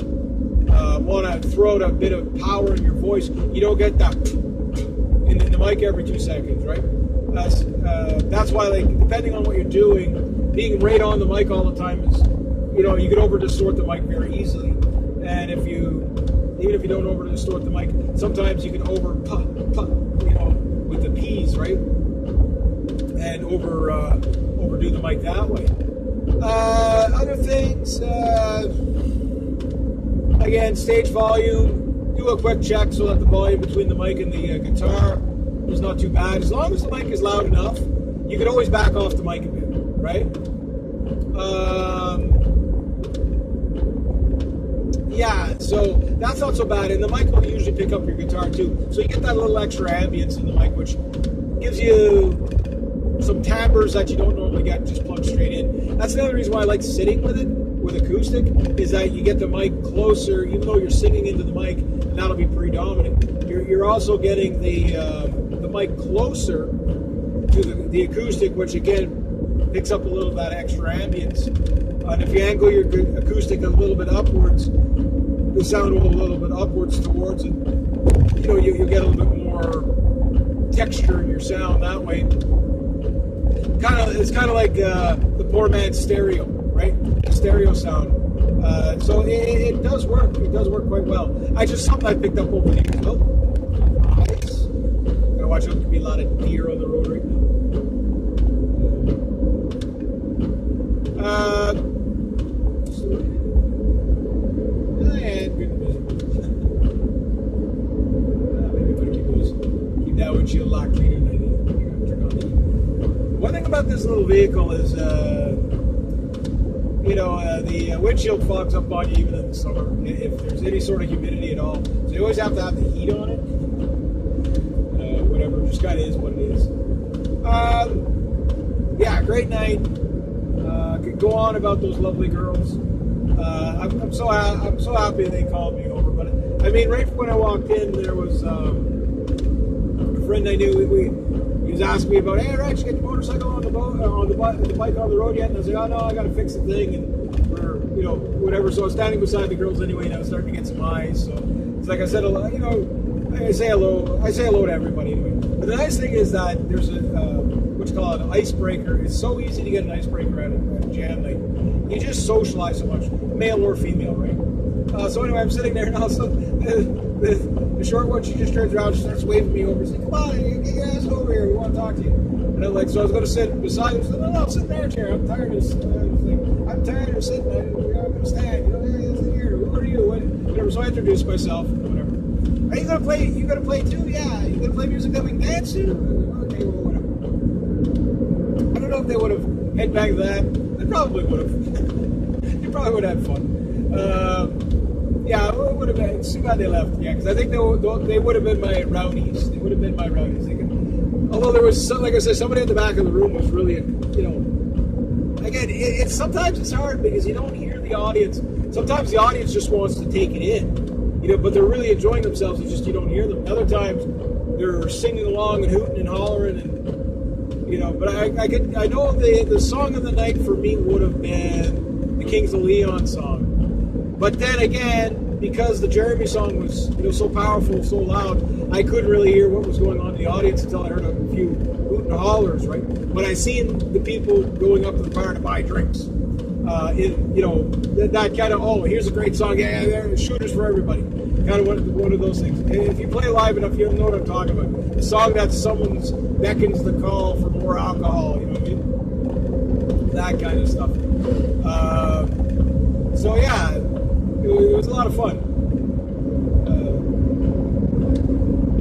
want to throw out a bit of power in your voice. You don't get that in the mic every 2 seconds, right? That's why, like, depending on what you're doing, being right on the mic all the time is, you can over distort the mic very easily. And even if you don't over distort the mic, sometimes you can over with the P's, right? And overdo the mic that way. Other things, again, stage volume. Do a quick check so that the volume between the mic and the guitar is not too bad. As long as the mic is loud enough, you can always back off the mic a bit, right? Yeah, so that's not so bad. And the mic will usually pick up your guitar too. So you get that little extra ambience in the mic, which gives you some timbres that you don't normally get just plugged straight in. That's another reason why I like sitting with it, with acoustic, is that you get the mic closer, even though you're singing into the mic, and that'll be predominant. You're also getting the mic closer to the acoustic, which again picks up a little of that extra ambience. And if you angle your acoustic a little bit upwards, the sound will a little bit upwards towards it. You get a little bit more texture in your sound that way. It's kind of like the poor man's stereo, right? The stereo sound. So it does work. It does work quite well. Something I picked up over the years. Oh, nice. Gotta watch out. There could be a lot of deer on the road right now. And good business. Maybe I better keep that windshield locked cleaner than I need. Turn on the heat. One thing about this little vehicle is, the windshield fogs up on you even in the summer if there's any sort of humidity at all. So you always have to have the heat on it. Whatever, just kind of is what it is. Yeah, great night. Could go on about those lovely girls. I'm so happy they called me over. But I mean, right when I walked in, there was a friend I knew. He was asking me about, hey, Rex, you get your motorcycle on the bike on the road yet? And I was like, oh no, I got to fix the thing, and whatever. So I was standing beside the girls anyway, and I was starting to get some eyes. So it's like I said, I say hello to everybody anyway. But the nice thing is that there's what you call it, an icebreaker. It's so easy to get an icebreaker at a jam night. You just socialize so much, male or female, right? So anyway, I'm sitting there, and also the short one, she just turns around, she starts waving me over. She's like, come on, get your ass over here. We want to talk to you. And I'm like, so I was going to sit beside her. She said, no, sit in their chair. I'm tired of sitting. I'm tired of sitting. I'm going to stand. Sit here. Who are you? Whatever. So I introduced myself. Whatever. Are you going to play? You going to play too? Yeah. You going to play music that we can dance to? Okay, well, whatever. I don't know if they would have headbanged that. They probably would have. They probably would have had fun. Yeah, it would have been. It's too bad they left. Yeah, because I think they would have been my rowdies. They would have been my rowdies. Although there was, like I said, somebody at the back of the room was really, again, it's sometimes it's hard because you don't hear the audience. Sometimes the audience just wants to take it in, but they're really enjoying themselves. It's just you don't hear them. Other times they're singing along and hooting and hollering and, But I know the song of the night for me would have been the Kings of Leon song. But then again, because the Jeremy song was so powerful, so loud, I couldn't really hear what was going on in the audience until I heard a few hoot and hollers, right? But I seen the people going up to the bar to buy drinks. That kind of, here's a great song, yeah, shooters for everybody. Kind of one of those things. And if you play live enough, you know what I'm talking about. A song that someone's beckons the call for more alcohol, you know what I mean? That kind of stuff. So yeah. It was a lot of fun.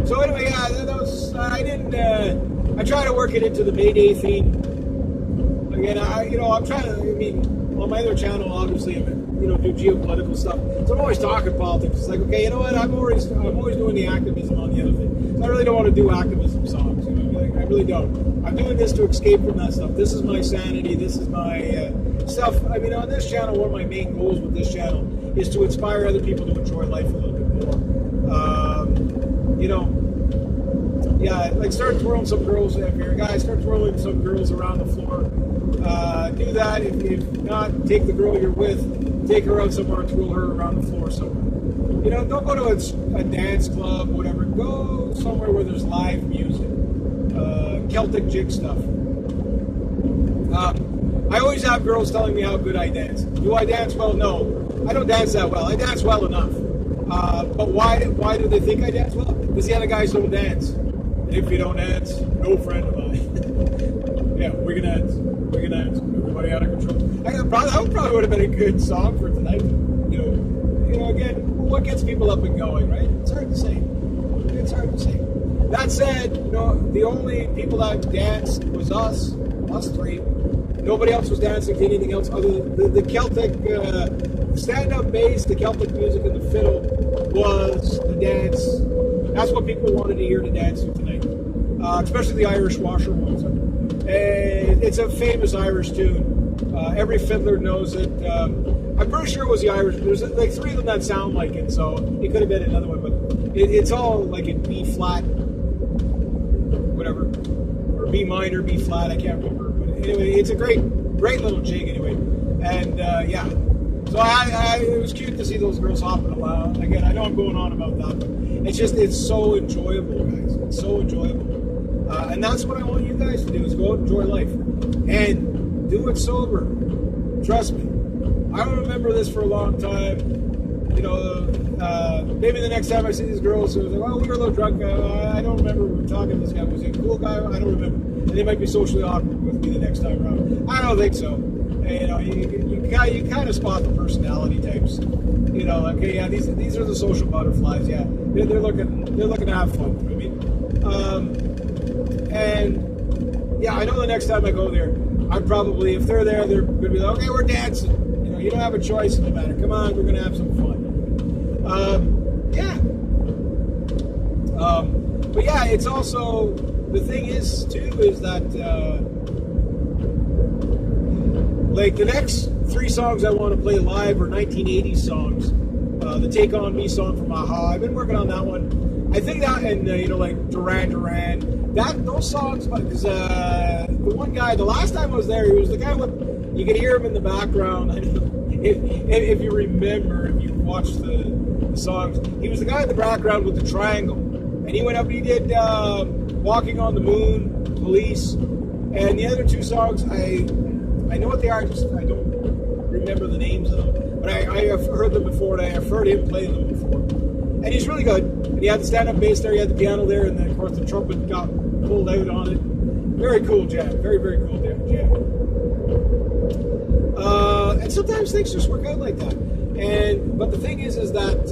So anyway, yeah, that was. I tried to work it into the May Day theme. Again, I'm trying to. I mean, on my other channel, obviously, I do geopolitical stuff. So I'm always talking politics. It's like, okay, you know what? I'm always doing the activism on the other thing. So I really don't want to do activism songs. I really don't. I'm doing this to escape from that stuff. This is my sanity. This is my stuff. I mean, on this channel, one of my main goals with this channel is to inspire other people to enjoy life a little bit more. Like start twirling some girls. If you're a guy, start twirling some girls around the floor. do that. If not, take the girl you're with, take her out somewhere and twirl her around the floor somewhere. You know, don't go to a dance club, whatever. Go somewhere where there's live music, Celtic jig stuff. I always have girls telling me how good I dance. Do I dance well? No, I don't dance that well. I dance well enough. But why do they think I dance well? Because the other guys don't dance. And if you don't dance, no friend of mine. Yeah, we're gonna dance. We're gonna dance. Everybody out of control. That probably would have been a good song for tonight. You know, again, what gets people up and going, right? It's hard to say. It's hard to say. That said, you know, the only people that danced was us three. Nobody else was dancing to anything else other than the Celtic stand-up bass, the Celtic music, and the fiddle was the dance. That's what people wanted to hear to dance to tonight, especially the Irish washerwoman. And it's a famous Irish tune. Every fiddler knows it. I'm pretty sure it was the Irish. There's like three of them that sound like it, so it could have been another one. But it's all like in B flat, whatever, or B minor, B flat. I can't remember. But anyway, it's a great little jig anyway. And yeah, so it was cute to see those girls hopping around. Again, I know I'm going on about that, but it's so enjoyable, guys. It's so enjoyable. And that's what I want you guys to do, is go out and enjoy life. And do it sober. Trust me. I don't remember this for a long time. You know, maybe the next time I see these girls, they're like, well, we were a little drunk. I don't remember we were talking to this guy. Was he a cool guy? I don't remember. And they might be socially awkward with me the next time around. I don't think so. And, you know, you kind of spot the personality types. You know, like, okay, yeah, these are the social butterflies. Yeah, they're looking to have fun. You know what I mean? And yeah, I know the next time I go there, I'm probably, if they're there, they're going to be like, okay, we're dancing. You know, you don't have a choice in the matter. Come on, we're going to have some fun. Yeah. But yeah, it's also, the thing is, too, is that, like, the next three songs I want to play live are 1980s songs. The Take On Me song from Aha. I've been working on that one. I think that, and, you know, like, Duran Duran. Those songs, because the one guy, the last time I was there, he was the guy with, you could hear him in the background. If you remember, if you watched the songs, he was the guy in the background with the triangle. And he went up and he did Walking on the Moon, Police, and the other two songs, I know what they are, just I don't remember the names of them. But I have heard them before, and I have heard him play them before. And he's really good. And he had the stand-up bass there, he had the piano there, and then, of course, the trumpet got pulled out on it. Very cool jam. Very, very cool jam. And sometimes things just work out like that. But the thing is that,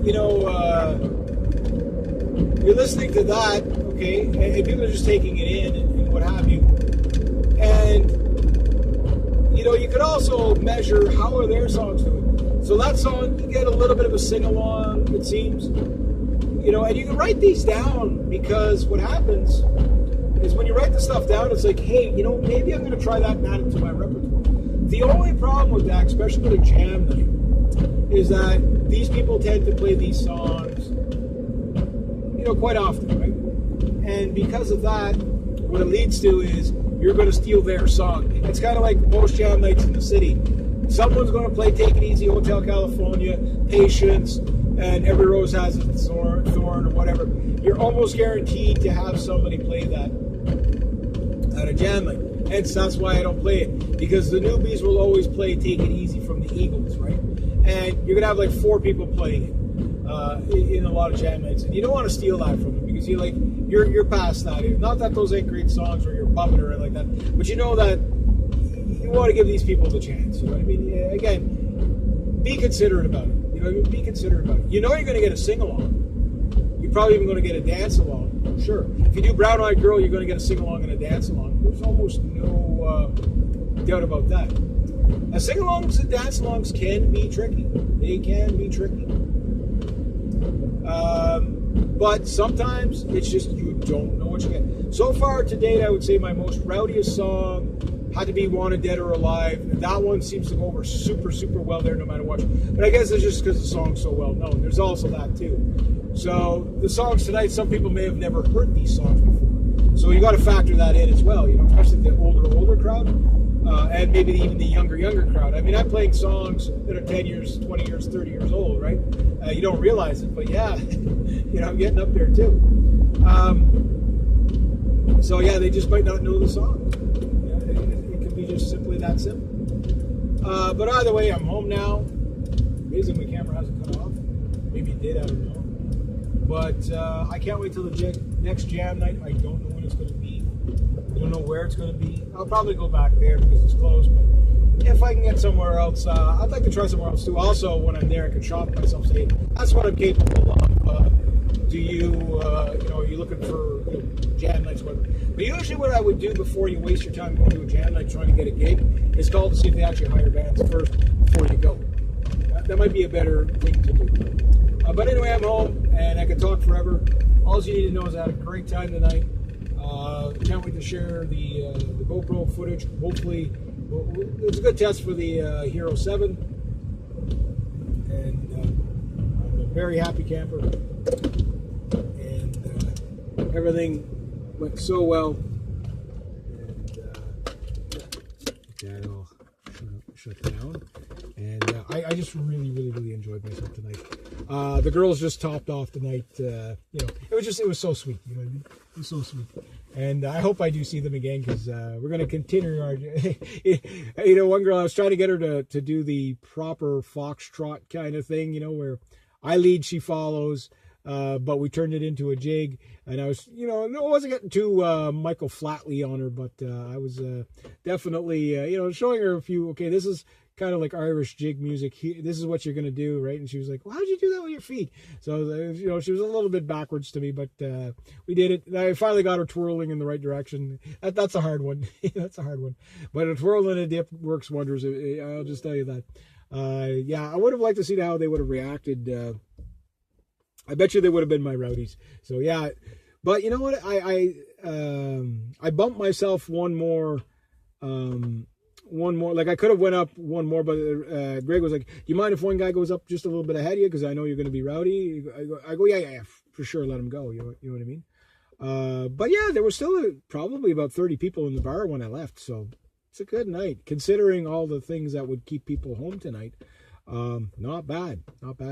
you know, you're listening to that, okay, and people are just taking it in and what have you. And, you know, you could also measure how are their songs doing. So that song, you get a little bit of a sing-along, it seems. You know, and you can write these down, because what happens is when you write the stuff down, it's like, hey, you know, maybe I'm going to try that and add it to my repertoire. The only problem with that, especially with a jam night, is that these people tend to play these songs, you know, quite often, right? And because of that, what it leads to is you're going to steal their song. It's kind of like most jam nights in the city. Someone's going to play Take It Easy, Hotel California, Patience, and Every Rose Has Its Thorn or whatever. You're almost guaranteed to have somebody play that at a jam night. Hence, that's why I don't play it. Because the newbies will always play Take It Easy from the Eagles, right? And you're going to have like 4 people playing it in a lot of jam nights. And you don't want to steal that from them, because you're past that. Not that those ain't great songs or you're bumming or anything like that. But you know that you want to give these people the chance. You know what I mean? Again, be considerate about it. You know, be considerate about it. You know you're going to get a sing-along. You're probably even going to get a dance-along. Sure. If you do Brown Eyed Girl, you're going to get a sing-along and a dance-along. There's almost no doubt about that. Now, sing-alongs and dance-alongs can be tricky. They can be tricky. But sometimes it's just you don't know what you get. So far to date, I would say my most rowdiest song had to be Wanted Dead or Alive. That one seems to go over super, super well there no matter what. But I guess it's just because the song's so well known. There's also that too. So the songs tonight, some people may have never heard these songs before. So you got to factor that in as well, you know, especially the older crowd. and maybe even the younger crowd. I mean, I'm playing songs that are 10 years, 20 years, 30 years old, right? You don't realize it, but yeah, I'm getting up there too. So yeah, they just might not know the song. It can be just simply that simple. But either way, I'm home now. Amazing my camera hasn't cut off. Maybe it did, I don't know. But I can't wait till the next jam night. I don't know when it's going to be. I don't know where it's going to be. I'll probably go back there because it's closed. But if I can get somewhere else, I'd like to try somewhere else too. Also, when I'm there, I can shop myself. Say, that's what I'm capable of. Do you, are you looking for jam nights? Whatever. But usually, what I would do before you waste your time going to a jam night trying to get a gig is call to see if they actually hire bands first before you go. That might be a better thing to do. But anyway, I'm home and I can talk forever. All you need to know is I had a great time tonight. Can't wait to share the GoPro footage. Hopefully, it's a good test for the Hero 7. And I'm a very happy camper. And everything went so well. And that'll shut down. And I just really enjoyed myself tonight. The girls just topped off the night. It was so sweet. You know what I mean? It was so sweet. And I hope I do see them again because we're going to continue our. One girl, I was trying to get her to do the proper foxtrot kind of thing. Where I lead, she follows. But we turned it into a jig, and I was, I wasn't getting too Michael Flatley on her, but I was definitely, showing her a few. Okay, this is kind of like Irish jig music. This is what you're going to do, right? And she was like, well, how'd you do that with your feet? So, she was a little bit backwards to me, but we did it. And I finally got her twirling in the right direction. That's a hard one. That's a hard one. But a twirl and a dip works wonders. I'll just tell you that. I would have liked to see how they would have reacted. I bet you they would have been my rowdies. So, yeah. But you know what? I bumped myself one more. Like I could have went up one more, but Greg was like, do you mind if one guy goes up just a little bit ahead of you? Because I know you're going to be rowdy. I go, yeah, for sure. Let him go. You know what I mean? But yeah, there was still probably about 30 people in the bar when I left. So it's a good night considering all the things that would keep people home tonight. Not bad.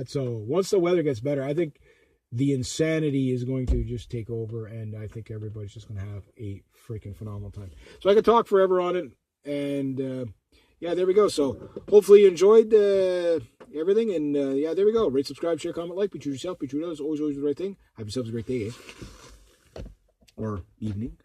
So once the weather gets better, I think the insanity is going to just take over. And I think everybody's just going to have a freaking phenomenal time. So I could talk forever on it. And there we go. So hopefully you enjoyed everything. And there we go. Rate, subscribe, share, comment, like. Be true to yourself. Be true to others. Always the right thing. Have yourselves a great day, guys. Or evening.